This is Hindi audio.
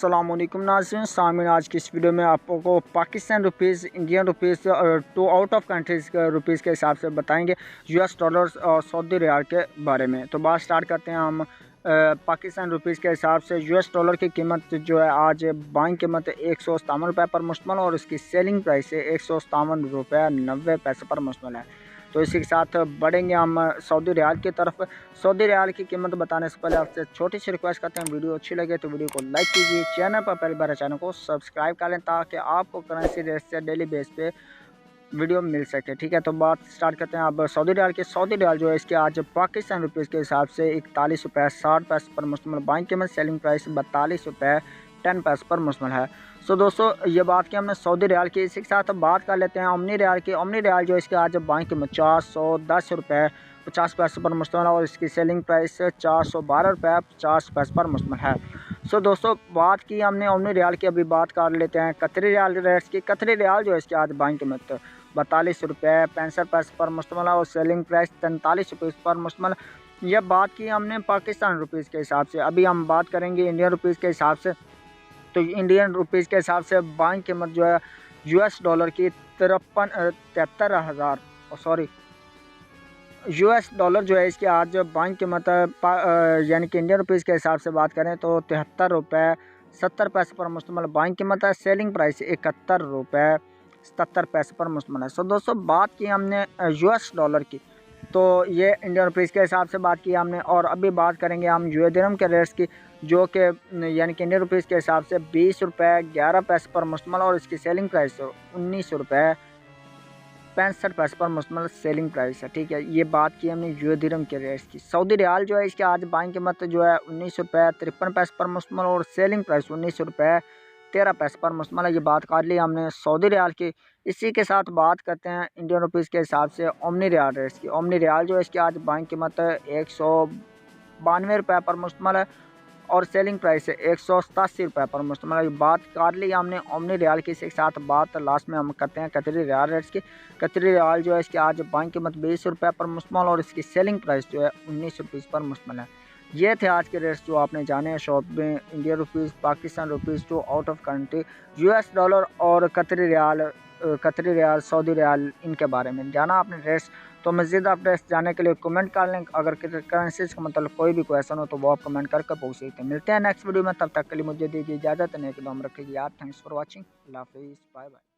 अस्सलामुअलैकुम नाज़रीन सामीन, आज की इस वीडियो में आपको पाकिस्तान रुपीज़, इंडियन रुपीज़ और टू आउट ऑफ कंट्रीज़ के रुपीज़ के हिसाब से बताएंगे यूएस डॉलर्स और सऊदी रियाल के बारे में। तो बात स्टार्ट करते हैं हम पाकिस्तान रुपीज़ के हिसाब से। यूएस डॉलर की कीमत जो है आज बाइंग कीमत ₹157 पर मुश्तमल और इसकी सेलिंग प्राइस है ₹157.90 पर मुश्तमल है। तो इसी के साथ बढ़ेंगे हम सऊदी रियाल की तरफ। सऊदी रियाल की कीमत बताने से पहले आपसे छोटी सी रिक्वेस्ट करते हैं, वीडियो अच्छी लगे तो वीडियो को लाइक कीजिए, चैनल पर पहली बार चैनल को सब्सक्राइब कर लें ताकि आपको करेंसी रेट से डेली बेस पे वीडियो मिल सके। ठीक है, तो बात स्टार्ट करते हैं अब सऊदी रियाल की। सऊदी रियाल जो है इसके आज पाकिस्तान रुपीज़ के हिसाब से ₹41.60 पर मुश्तमल, बाइंग कीमत सेलिंग प्राइस ₹42.10 पर मुश्तमल है। सो दोस्तों, ये बात की हमने सऊदी रियाल की। इसी के साथ बात कर लेते हैं ओमनी रियाल की। ओमनी रियाल जो है इसके आज बाइंग कीमत ₹410.50 पर मुश्तमल है और इसकी सेलिंग प्राइस ₹412.50 पर मुश्तमल है। सो दोस्तों, बात की हमने ओमनी रियाल की, अभी बात कर लेते हैं कतरी रियाल रेट्स की। कतरी रियाल जो है इसके आज बाइंग कीमत ₹42.65 पर मुश्तमल है और सेलिंग प्राइस ₹43 पर मुश्तमल। यह बात की हमने पाकिस्तान रुपीज़ के हिसाब से। अभी हम बात करेंगे इंडियन रुपीज़ के हिसाब से। तो इंडियन रुपीज़ के हिसाब से बाइंग कीमत जो है यूएस डॉलर की यूएस डॉलर जो है इसकी आज बाइंग कीमत यानी कि इंडियन रुपीज़ के हिसाब से बात करें तो ₹73.70 पर मुश्तमल बाइंग कीमत है। सेलिंग प्राइस ₹71.77 पर मुश्तमल है। सो दोस्तों, बात की हमने यूएस डॉलर की, तो ये इंडियन रुपीज़ के हिसाब से बात की हमने। और अभी बात करेंगे हम यूए दिरहम के रेट्स की, जो कि यानी कि इंडियन रुपीज़ के हिसाब से ₹20.11 पर मुश्तमल और इसकी सेलिंग प्राइस ₹19.65 पर मुश्तमल सेलिंग प्राइस है। ठीक है, ये बात की हमने यूए दिरहम के रेट्स की। सऊदी रियाल जो है इसके आज बाइंग कीमत जो है ₹19.53 पर मुश्तमल और सेलिंग प्राइस ₹19.13 पर मुश्तमल है। ये बात कर ली हमने सऊदी रियाल की। इसी के साथ बात करते हैं इंडियन रुपीज़ के हिसाब से ओमनी रियाल रेट्स की। ओमनी रियाल जो है इसकी आज बाइंग कीमत ₹192 पर मुश्तमल है और सेलिंग प्राइस है ₹187 पर मुश्तमल है। बात कर ली हमने ओमनी रियाल की। इसी के साथ बात लास्ट में हम करते हैं कतरी रियाल रेट्स की। कतरी रियाल जो है इसकी आज बाइंग कीमत ₹20 पर मुश्तमल और इसकी सेलिंग प्राइस जो है ₹19 पर मुश्तमल है। ये थे आज के रेट्स जो आपने जाने हैं शॉप में। Indian rupees, Pakistan rupees to out of country, US dollar और कतरी रियाल, सऊदी रियाल, इनके बारे में जाना आपने रेट्स। तो मज़ीद अपडेट्स जानने के लिए कमेंट कर लें। अगर करेंसीज का मतलब कोई भी क्वेश्चन हो तो वो आप कमेंट करके पूछ सकते हैं। मिलते हैं नेक्स्ट वीडियो में, तब तक के लिए मुझे दीजिए इजाज़त। नेक दुआ रखिए यार। Thanks for watching. अल्लाह हाफिज़, बाय बाय।